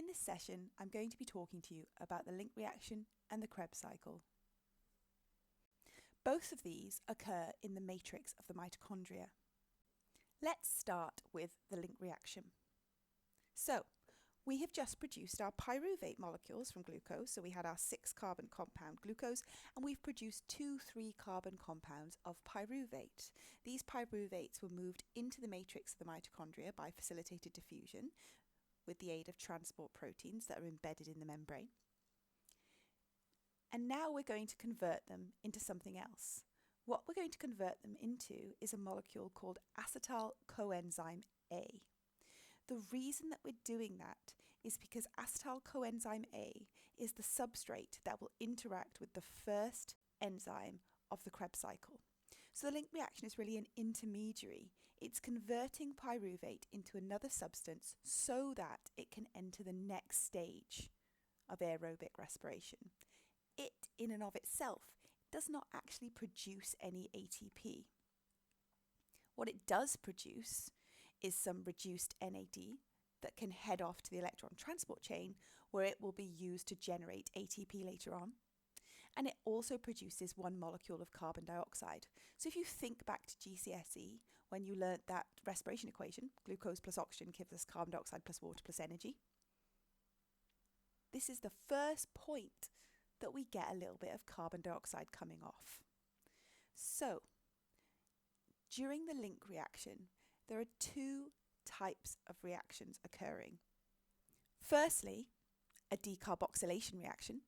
In this session, I'm going to be talking to you about the link reaction and the Krebs cycle. Both of these occur in the matrix of the mitochondria. Let's start with the link reaction. So, we have just produced our pyruvate molecules from glucose, so we had our 6-carbon compound glucose, and we've produced 2 3-carbon compounds of pyruvate. These pyruvates were moved into the matrix of the mitochondria by facilitated diffusion with the aid of transport proteins that are embedded in the membrane. And now we're going to convert them into something else. What we're going to convert them into is a molecule called acetyl coenzyme A. The reason that we're doing that is because acetyl coenzyme A is the substrate that will interact with the first enzyme of the Krebs cycle. So the link reaction is really an intermediary. It's converting pyruvate into another substance so that it can enter the next stage of aerobic respiration. It, in and of itself, does not actually produce any ATP. What it does produce is some reduced NAD that can head off to the electron transport chain, where it will be used to generate ATP later on. And it also produces one molecule of carbon dioxide. So if you think back to GCSE, when you learnt that respiration equation, glucose plus oxygen gives us carbon dioxide plus water plus energy, this is the first point that we get a little bit of carbon dioxide coming off. So, during the link reaction, there are 2 types of reactions occurring. Firstly, a decarboxylation reaction,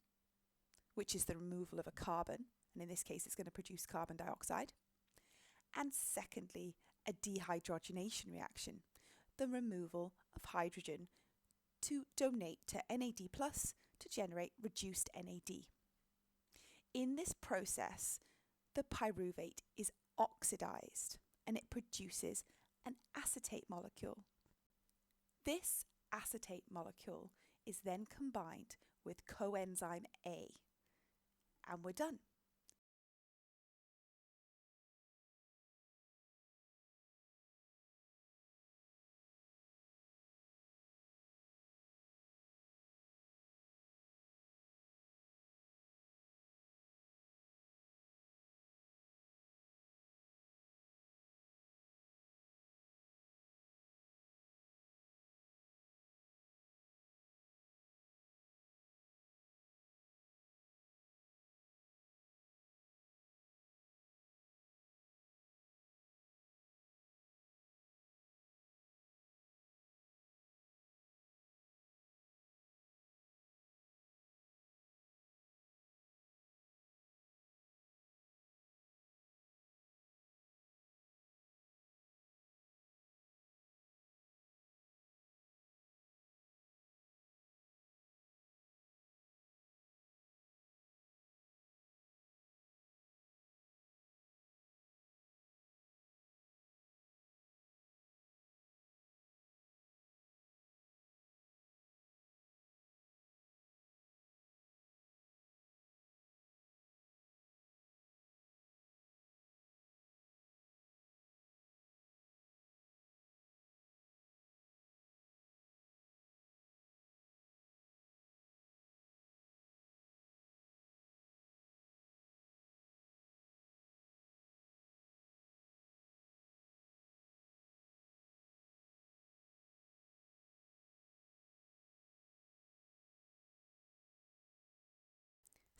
which is the removal of a carbon, and in this case it's going to produce carbon dioxide. And secondly, a dehydrogenation reaction, the removal of hydrogen to donate to NAD+ to generate reduced NAD. In this process, the pyruvate is oxidized and it produces an acetate molecule. This acetate molecule is then combined with coenzyme A, and we're done.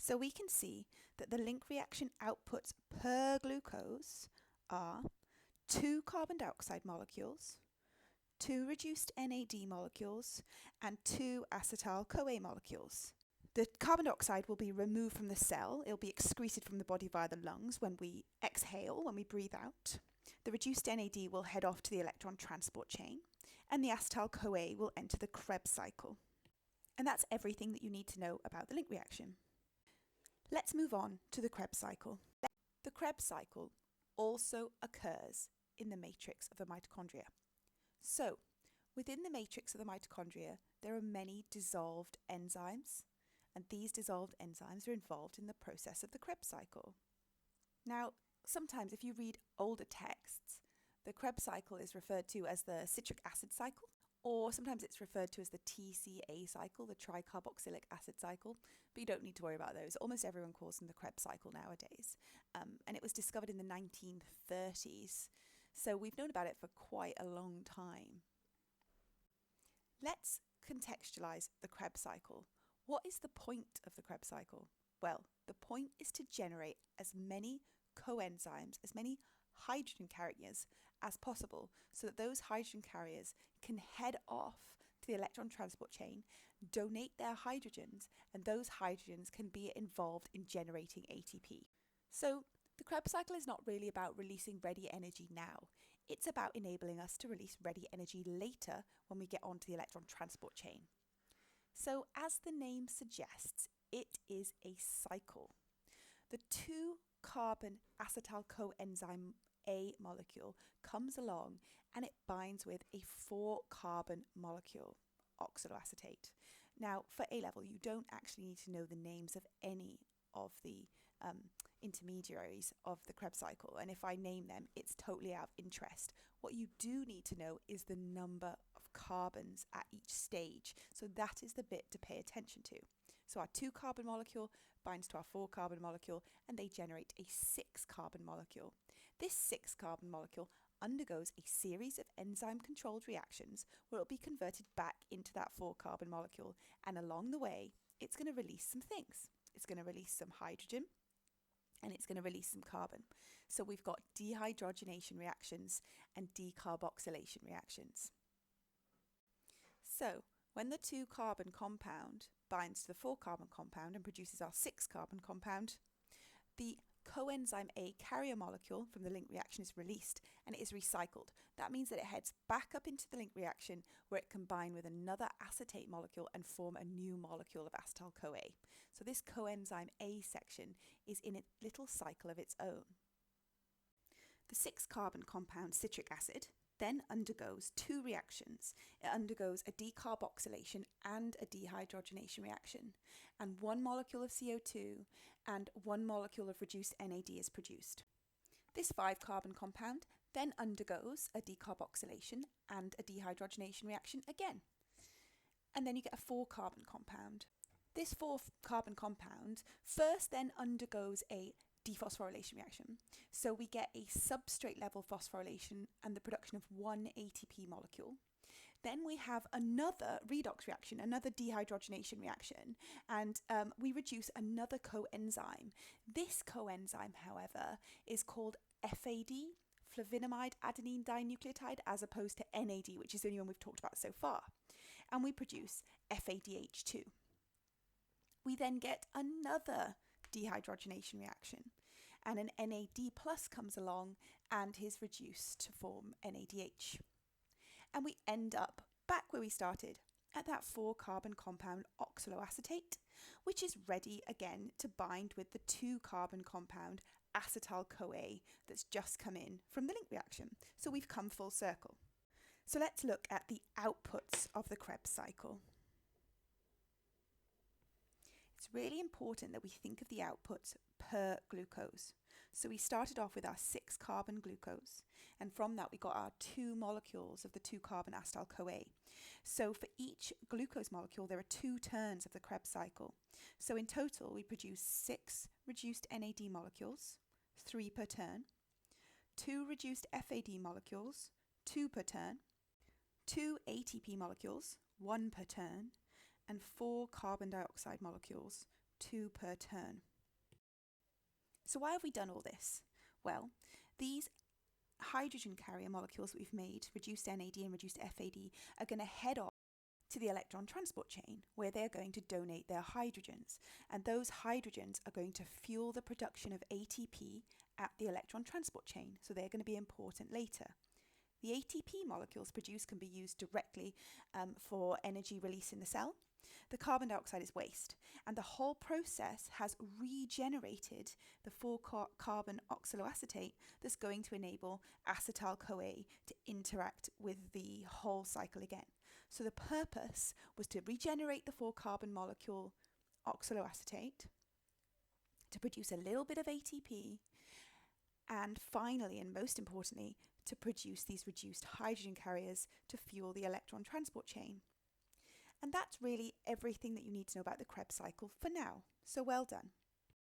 So we can see that the link reaction outputs per glucose are 2 carbon dioxide molecules, 2 reduced NAD molecules, and 2 acetyl-CoA molecules. The carbon dioxide will be removed from the cell. It will be excreted from the body via the lungs when we exhale, when we breathe out. The reduced NAD will head off to the electron transport chain, and the acetyl-CoA will enter the Krebs cycle. And that's everything that you need to know about the link reaction. Let's move on to the Krebs cycle. The Krebs cycle also occurs in the matrix of the mitochondria. So, within the matrix of the mitochondria, there are many dissolved enzymes, and these dissolved enzymes are involved in the process of the Krebs cycle. Now, sometimes if you read older texts, the Krebs cycle is referred to as the citric acid cycle, or sometimes it's referred to as the TCA cycle, the tricarboxylic acid cycle, but you don't need to worry about those. Almost everyone calls them the Krebs cycle nowadays. And it was discovered in the 1930s, so we've known about it for quite a long time. Let's contextualize the Krebs cycle. What is the point of the Krebs cycle? Well, the point is to generate as many coenzymes, as many hydrogen carriers as possible, so that those hydrogen carriers can head off to the electron transport chain, donate their hydrogens, and those hydrogens can be involved in generating ATP. So the Krebs cycle is not really about releasing ready energy now. It's about enabling us to release ready energy later when we get onto the electron transport chain. So as the name suggests, it is a cycle. The 2-carbon acetyl coenzyme A molecule comes along and it binds with a 4-carbon molecule, oxaloacetate. Now, for A-level, you don't actually need to know the names of any of the intermediaries of the Krebs cycle, and if I name them, it's totally out of interest. What you do need to know is the number of carbons at each stage, so that is the bit to pay attention to. So our 2-carbon molecule binds to our 4-carbon molecule, and they generate a 6-carbon molecule. This 6-carbon molecule undergoes a series of enzyme-controlled reactions where it will be converted back into that 4-carbon molecule, and along the way, it's going to release some things. It's going to release some hydrogen, and it's going to release some carbon. So we've got dehydrogenation reactions and decarboxylation reactions. So when the 2-carbon compound binds to the 4-carbon compound and produces our 6-carbon compound, the coenzyme A carrier molecule from the link reaction is released and it is recycled. That means that it heads back up into the link reaction where it can combine with another acetate molecule and form a new molecule of acetyl-CoA. So this coenzyme A section is in a little cycle of its own. The 6-carbon compound citric acid then undergoes 2 reactions. It undergoes a decarboxylation and a dehydrogenation reaction, and 1 molecule of CO2 and 1 molecule of reduced NAD is produced. This 5-carbon compound then undergoes a decarboxylation and a dehydrogenation reaction again. And then you get a 4-carbon compound. This 4-carbon compound first then undergoes a dephosphorylation reaction. So we get a substrate level phosphorylation and the production of 1 ATP molecule. Then we have another redox reaction, another dehydrogenation reaction, and we reduce another coenzyme. This coenzyme, however, is called FAD, flavinomide adenine dinucleotide, as opposed to NAD, which is the only one we've talked about so far. And we produce FADH2. We then get another dehydrogenation reaction, and an NAD plus comes along and is reduced to form NADH. And we end up back where we started, at that 4-carbon compound oxaloacetate, which is ready again to bind with the 2-carbon compound acetyl-CoA that's just come in from the link reaction. So we've come full circle. So let's look at the outputs of the Krebs cycle. It's really important that we think of the outputs per glucose. So we started off with our 6-carbon glucose, and from that we got our 2 molecules of the 2-carbon acetyl-CoA. So for each glucose molecule there are 2 turns of the Krebs cycle. So in total we produce 6 reduced NAD molecules, 3 per turn, 2 reduced FAD molecules, 2 per turn, 2 ATP molecules, 1 per turn, and 4 carbon dioxide molecules, 2 per turn. So why have we done all this? Well, these hydrogen carrier molecules that we've made, reduced NAD and reduced FAD, are going to head off to the electron transport chain where they're going to donate their hydrogens. And those hydrogens are going to fuel the production of ATP at the electron transport chain. So they're going to be important later. The ATP molecules produced can be used directly for energy release in the cell. The carbon dioxide is waste, and the whole process has regenerated the 4-carbon oxaloacetate that's going to enable acetyl-CoA to interact with the whole cycle again. So the purpose was to regenerate the 4-carbon molecule oxaloacetate, to produce a little bit of ATP, and finally, and most importantly, to produce these reduced hydrogen carriers to fuel the electron transport chain. And that's really everything that you need to know about the Krebs cycle for now. So well done.